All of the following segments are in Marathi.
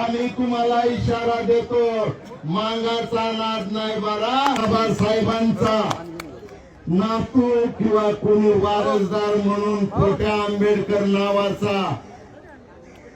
आम्ही तुम्हाला इशारा देतो, मांगाचा नाद नाही बरा. बाबासाहेबांचा नातू किंवा कोणी वारसदार म्हणून छोट्या आंबेडकर नावाचा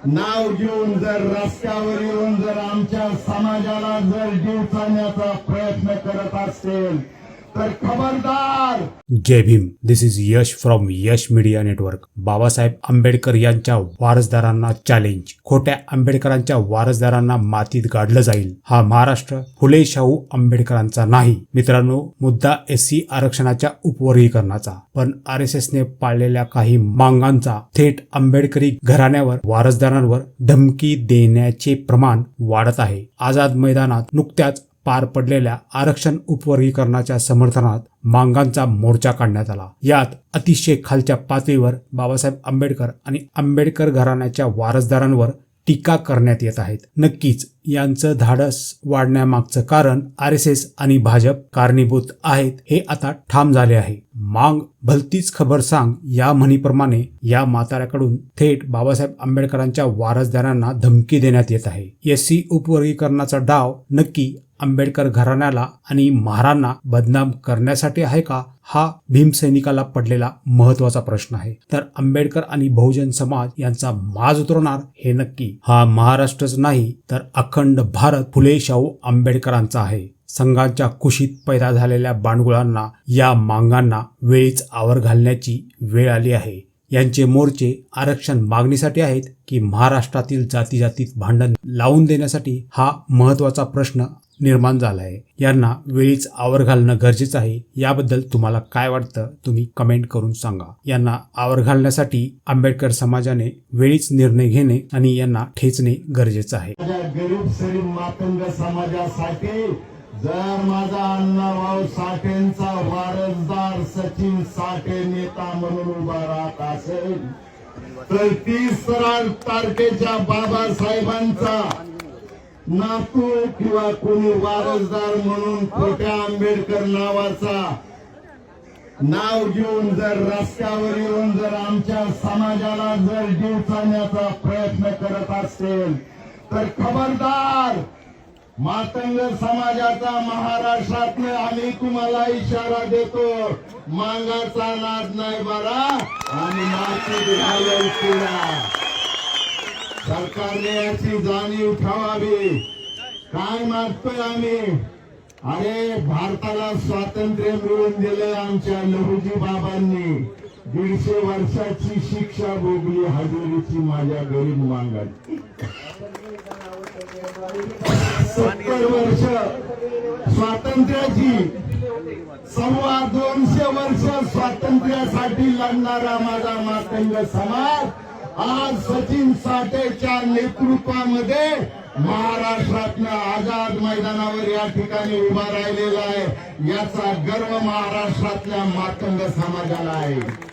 नाव घेऊन जर रस्त्यावर येऊन जर आमच्या समाजाला जर जीव चालण्याचा प्रयत्न करत असेल तर खबरदार. Jai Bhim. This is Yash from Yash media network. Babasaheb Ambedkar यांच्या वारसदारांना चॅलेंज. खोट्या आंबेडकरांच्या वारसदारांना मातीत गाडलं जाईल. हा महाराष्ट्र फुले शाहू आंबेडकरांचा नाही. मित्रांनो, मुद्दा SC आरक्षणाच्या उपवर्गीकरणाचा, पण RSSने पाळलेल्या काही मांगांचा थेट आंबेडकरी घराण्यावर वारसदारांवर धमकी देण्याचे प्रमाण वाढत आहे. आझाद मैदानात नुकत्याच पार पडलेल्या आरक्षण उपवर्गीकरणाच्या समर्थनात मांगांचा मोर्चा काढण्यात आला. यात अतिशय खालच्या पातळीवर बाबासाहेब आंबेडकर आणि आंबेडकर घराण्याच्या वारसदारांवर टीका करण्यात येत आहेत. नक्कीच यांचं धाडस वाढण्यामागचं कारण RSS आणि भाजप कारणीभूत आहेत हे आता ठाम झाले आहे. मांग भलतीच खबर सांग या म्हणीप्रमाणे या म्हाताऱ्याकडून थेट बाबासाहेब आंबेडकरांच्या वारसदारांना धमकी देण्यात येत आहे. SC उपवर्गीकरणाचा डाव नक्की आंबेडकर घराण्याला आणि महारांना बदनाम करण्यासाठी आहे का, हा भीमसैनिकाला पडलेला महत्वाचा प्रश्न आहे. तर आंबेडकर आणि बहुजन समाज यांचा माज उतरवणार हे नक्की. हा महाराष्ट्रच नाही तर अखंड भारत फुले शाहू आंबेडकरांचा आहे. संघांच्या कुशीत पैदा झालेल्या बांडगुळांना या मांगांना वेळीच आवर घालण्याची वेळ आली आहे. यांचे मोर्चे आरक्षण मागणीसाठी आहेत की महाराष्ट्रातील जातीजातीत भांडण लावून देण्यासाठी, हा महत्वाचा प्रश्न निर्माण झाला आहे. यांना वेळीच आवर घालणं गरजेचं आहे. याबद्दल तुम्हाला काय वाटतं तुम्ही कमेंट करून सांगा. यांना आवर घालण्यासाठी आंबेडकर समाजाने वेळीच निर्णय घेणे आणि यांना ठेचणे गरजेचं आहे. गरीब सरीब मातंग समाजासाठी जर माझा अण्णाभाऊ साठेंचा वारसदार सचिन साठे नेता म्हणून उभा राहत असेल तर 30 तारखेच्या बाबासाहेबांचा नातू किंवा कोणी वारसदार म्हणून छोट्या आंबेडकर नावाचा नाव घेऊन जर रस्त्यावर येऊन जर आमच्या समाजाला जर जीव चालण्याचा प्रयत्न करत असेल तर खबरदार. मातंग समाजाचा महाराष्ट्रात आम्ही तुम्हाला इशारा देतो, मांगाचा नाद नाही बरा आणि माती घालून केला. सरकारने याची जाणीव ठेवावी. काय मागतोय आम्ही? अरे, भारताला स्वातंत्र्य मिळवून दिलं आमच्या लहुजी बाबांनी. 150 वर्षाची शिक्षा भोगली हजेरीची माझ्या गरीब मांगाची. 70 वर्ष स्वातंत्र्याची, 250 वर्ष स्वातंत्र्यासाठी लढणारा माझा मातंग समाज आज सचिन साठेच्या नेतृत्वामध्ये महाराष्ट्रातल्या आझाद मैदानावर या ठिकाणी उभा राहिलेला आहे. याचा गर्व महाराष्ट्रातल्या मातंग समाजाला आहे.